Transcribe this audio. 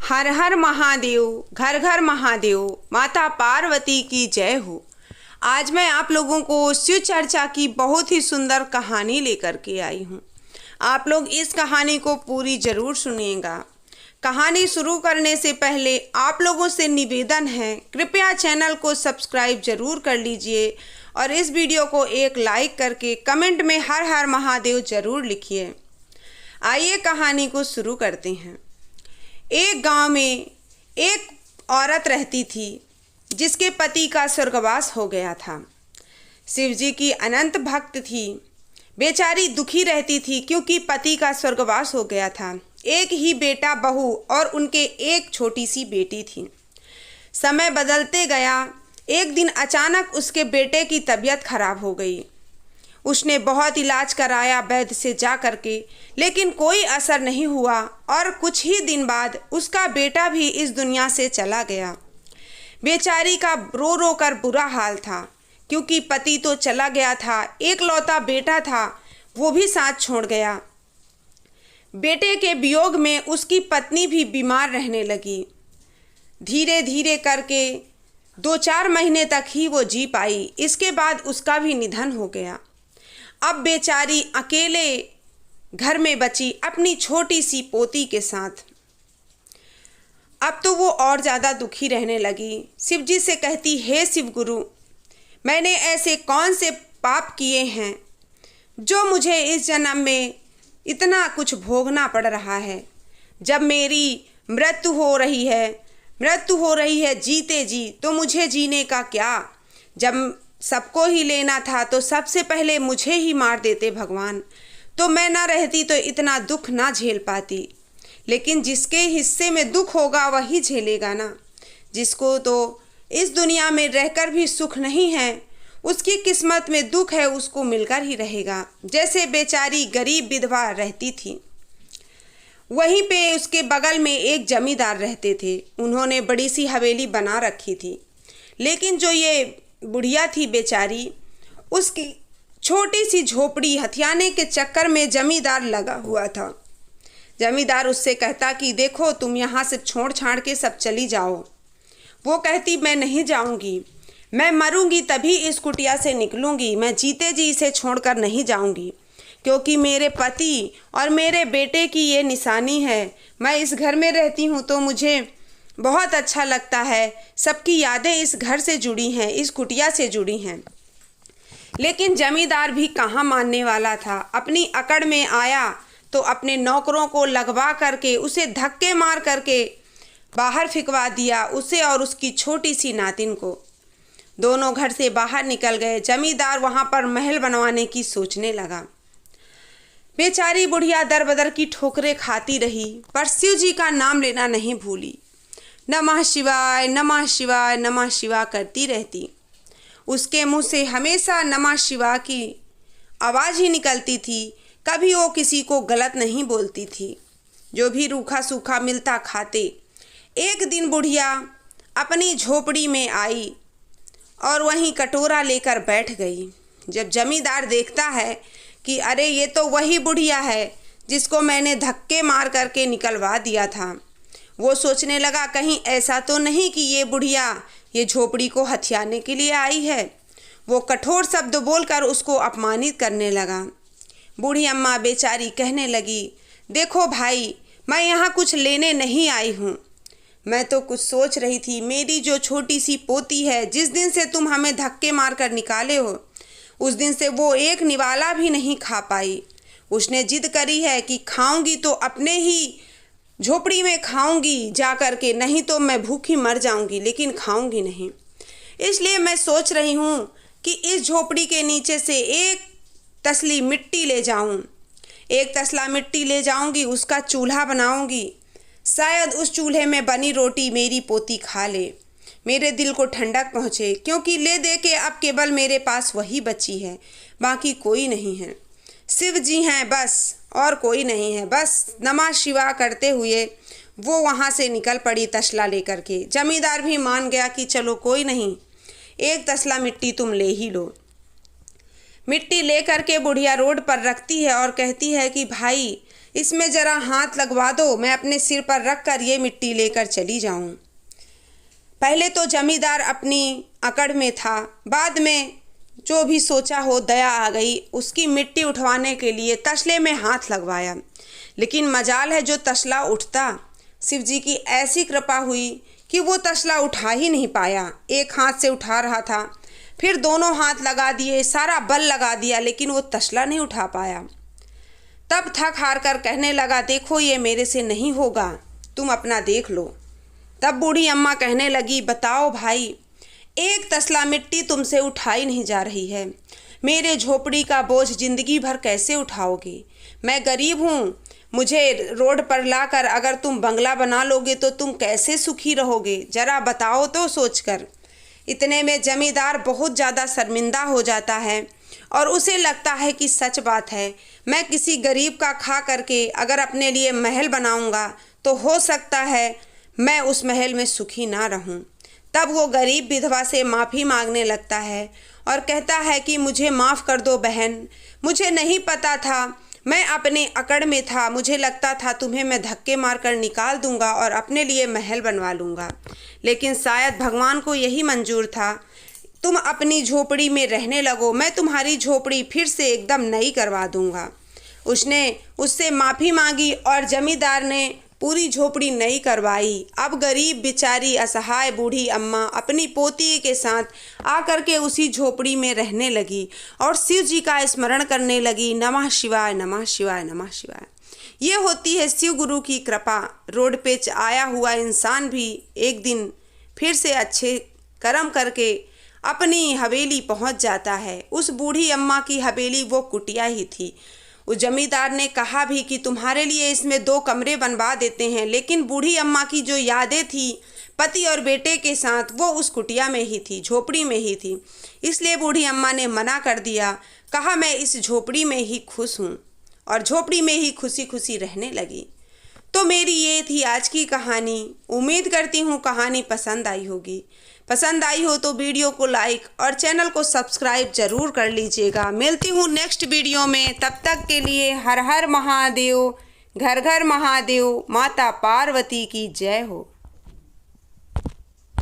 हर हर महादेव, घर घर महादेव, माता पार्वती की जय हो। आज मैं आप लोगों को शिव चर्चा की बहुत ही सुंदर कहानी लेकर के आई हूँ। आप लोग इस कहानी को पूरी ज़रूर सुनिएगा। कहानी शुरू करने से पहले आप लोगों से निवेदन है, कृपया चैनल को सब्सक्राइब जरूर कर लीजिए और इस वीडियो को एक लाइक करके कमेंट में हर हर महादेव जरूर लिखिए। आइए कहानी को शुरू करते हैं। एक गांव में एक औरत रहती थी जिसके पति का स्वर्गवास हो गया था। शिवजी की अनंत भक्त थी। बेचारी दुखी रहती थी क्योंकि पति का स्वर्गवास हो गया था। एक ही बेटा बहू और उनके एक छोटी सी बेटी थी। समय बदलते गया। एक दिन अचानक उसके बेटे की तबीयत खराब हो गई। उसने बहुत इलाज कराया वैद्य से जा करके, लेकिन कोई असर नहीं हुआ और कुछ ही दिन बाद उसका बेटा भी इस दुनिया से चला गया। बेचारी का रो रो कर बुरा हाल था क्योंकि पति तो चला गया था, एकलौता बेटा था वो भी साथ छोड़ गया। बेटे के वियोग में उसकी पत्नी भी बीमार रहने लगी। धीरे धीरे करके 2-4 महीने तक ही वो जी पाई। इसके बाद उसका भी निधन हो गया। अब बेचारी अकेले घर में बची अपनी छोटी सी पोती के साथ। अब तो वो और ज़्यादा दुखी रहने लगी। शिवजी से कहती, हे शिव गुरु, मैंने ऐसे कौन से पाप किए हैं जो मुझे इस जन्म में इतना कुछ भोगना पड़ रहा है। जब मेरी मृत्यु हो रही है जीते जी, तो मुझे जीने का क्या। जब सबको ही लेना था तो सबसे पहले मुझे ही मार देते भगवान, तो मैं ना रहती तो इतना दुख ना झेल पाती। लेकिन जिसके हिस्से में दुख होगा वही झेलेगा ना। जिसको तो इस दुनिया में रहकर भी सुख नहीं है, उसकी किस्मत में दुख है, उसको मिलकर ही रहेगा। जैसे बेचारी गरीब विधवा रहती थी। वहीं पे उसके बगल में एक जमींदार रहते थे। उन्होंने बड़ी सी हवेली बना रखी थी, लेकिन जो ये बुढ़िया थी बेचारी, उसकी छोटी सी झोपड़ी हथियाने के चक्कर में जमींदार लगा हुआ था। जमींदार उससे कहता कि देखो, तुम यहाँ से छोड़ छाड़ के सब चली जाओ। वो कहती, मैं नहीं जाऊँगी, मैं मरूंगी तभी इस कुटिया से निकलूँगी, मैं जीते जी इसे छोड़कर नहीं जाऊँगी, क्योंकि मेरे पति और मेरे बेटे की ये निशानी है। मैं इस घर में रहती हूँ तो मुझे बहुत अच्छा लगता है। सबकी यादें इस घर से जुड़ी हैं, इस कुटिया से जुड़ी हैं। लेकिन जमींदार भी कहाँ मानने वाला था। अपनी अकड़ में आया तो अपने नौकरों को लगवा करके उसे धक्के मार करके बाहर फिकवा दिया, उसे और उसकी छोटी सी नातिन को। दोनों घर से बाहर निकल गए। जमींदार वहाँ पर महल बनवाने की सोचने लगा। बेचारी बुढ़िया दर बदर की ठोकरें खाती रही, पर शिव जी का नाम लेना नहीं भूली। नमः शिवाय, नमः शिवाय, नमः शिवाय करती रहती। उसके मुंह से हमेशा नमः शिवाय की आवाज़ ही निकलती थी। कभी वो किसी को गलत नहीं बोलती थी। जो भी रूखा सूखा मिलता खाते। एक दिन बुढ़िया अपनी झोपड़ी में आई और वहीं कटोरा लेकर बैठ गई। जब जमींदार देखता है कि अरे ये तो वही बुढ़िया है जिसको मैंने धक्के मार करके निकलवा दिया था, वो सोचने लगा कहीं ऐसा तो नहीं कि ये बुढ़िया ये झोपड़ी को हथियाने के लिए आई है। वो कठोर शब्द बोलकर उसको अपमानित करने लगा। बूढ़ी अम्मा बेचारी कहने लगी, देखो भाई, मैं यहाँ कुछ लेने नहीं आई हूँ। मैं तो कुछ सोच रही थी। मेरी जो छोटी सी पोती है, जिस दिन से तुम हमें धक्के मार कर निकाले हो, उस दिन से वो एक निवाला भी नहीं खा पाई। उसने जिद करी है कि खाऊंगी तो अपने ही झोपड़ी में खाऊंगी जा कर के, नहीं तो मैं भूखी मर जाऊंगी, लेकिन खाऊंगी नहीं। इसलिए मैं सोच रही हूँ कि इस झोपड़ी के नीचे से एक तसली मिट्टी ले जाऊं। एक तसला मिट्टी ले जाऊंगी, उसका चूल्हा बनाऊंगी। शायद उस चूल्हे में बनी रोटी मेरी पोती खा ले, मेरे दिल को ठंडक पहुँचे, क्योंकि ले दे के अब केवल मेरे पास वही बची है, बाकी कोई नहीं है। शिव जी हैं बस, और कोई नहीं है। बस नमः शिवाय करते हुए वो वहाँ से निकल पड़ी तसला लेकर के। जमींदार भी मान गया कि चलो कोई नहीं, एक तसला मिट्टी तुम ले ही लो। मिट्टी ले करके बुढ़िया रोड पर रखती है और कहती है कि भाई, इसमें जरा हाथ लगवा दो, मैं अपने सिर पर रख कर ये मिट्टी लेकर चली जाऊं। पहले तो जमींदार अपनी अकड़ में था, बाद में जो भी सोचा हो दया आ गई, उसकी मिट्टी उठवाने के लिए तसले में हाथ लगवाया। लेकिन मजाल है जो तसला उठता, शिव जी की ऐसी कृपा हुई कि वो तसला उठा ही नहीं पाया। एक हाथ से उठा रहा था, फिर दोनों हाथ लगा दिए, सारा बल लगा दिया, लेकिन वो तसला नहीं उठा पाया। तब थक हार कर कहने लगा, देखो ये मेरे से नहीं होगा, तुम अपना देख लो। तब बूढ़ी अम्मा कहने लगी, बताओ भाई, एक तसला मिट्टी तुमसे उठाई नहीं जा रही है, मेरे झोपड़ी का बोझ जिंदगी भर कैसे उठाओगे? मैं गरीब हूँ, मुझे रोड पर लाकर अगर तुम बंगला बना लोगे तो तुम कैसे सुखी रहोगे? जरा बताओ तो सोचकर। इतने में जमींदार बहुत ज़्यादा शर्मिंदा हो जाता है और उसे लगता है कि सच बात है, मैं किसी गरीब का खा करके अगर अपने लिए महल बनाऊंगा तो हो सकता है मैं उस महल में सुखी ना रहूं। तब वो गरीब विधवा से माफ़ी मांगने लगता है और कहता है कि मुझे माफ़ कर दो बहन, मुझे नहीं पता था, मैं अपने अकड़ में था, मुझे लगता था तुम्हें मैं धक्के मारकर निकाल दूंगा और अपने लिए महल बनवा लूँगा, लेकिन शायद भगवान को यही मंजूर था, तुम अपनी झोपड़ी में रहने लगो, मैं तुम्हारी झोपड़ी फिर से एकदम नई करवा दूंगा। उसने उससे माफ़ी मांगी और जमींदार ने पूरी झोपड़ी नई करवाई। अब गरीब बेचारी असहाय बूढ़ी अम्मा अपनी पोती के साथ आकर के उसी झोपड़ी में रहने लगी और शिव जी का स्मरण करने लगी, नमः शिवाय नमः शिवाय नमः शिवाय। ये होती है शिव गुरु की कृपा। रोड पे आया हुआ इंसान भी एक दिन फिर से अच्छे कर्म करके अपनी हवेली पहुंच जाता है। उस बूढ़ी अम्मा की हवेली वो कुटिया ही थी। उस जमींदार ने कहा भी कि तुम्हारे लिए इसमें 2 कमरे बनवा देते हैं, लेकिन बूढ़ी अम्मा की जो यादें थी पति और बेटे के साथ, वो उस कुटिया में ही थी, झोपड़ी में ही थी। इसलिए बूढ़ी अम्मा ने मना कर दिया, कहा मैं इस झोपड़ी में ही खुश हूँ और झोपड़ी में ही खुशी खुशी रहने लगी। तो मेरी ये थी आज की कहानी। उम्मीद करती हूँ कहानी पसंद आई होगी। पसंद आई हो तो वीडियो को लाइक और चैनल को सब्सक्राइब जरूर कर लीजिएगा। मिलती हूँ नेक्स्ट वीडियो में, तब तक के लिए हर हर महादेव, घर घर महादेव, माता पार्वती की जय हो।